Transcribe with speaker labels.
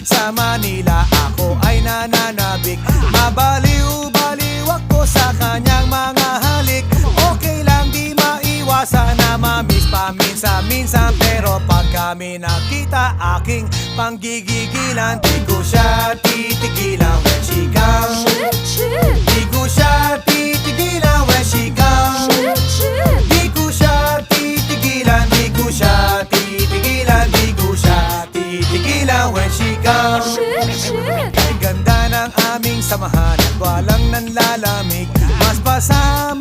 Speaker 1: Sa Manila ako ay nananabik. Mabaliw-baliw ako sa kanyang mga halik. Okay lang di maiwasan na mamiss paminsan-minsan, pero pag kami nakita aking panggigigilan, di ko siya titigilan when she comes. Di ko siya titigilan when she comes. Di ko siya titigilan, di ko siya titigilan, di ko siya titigilan when she comes. Ay ganda ng aming samahan at walang nanlalamig. Mas pasama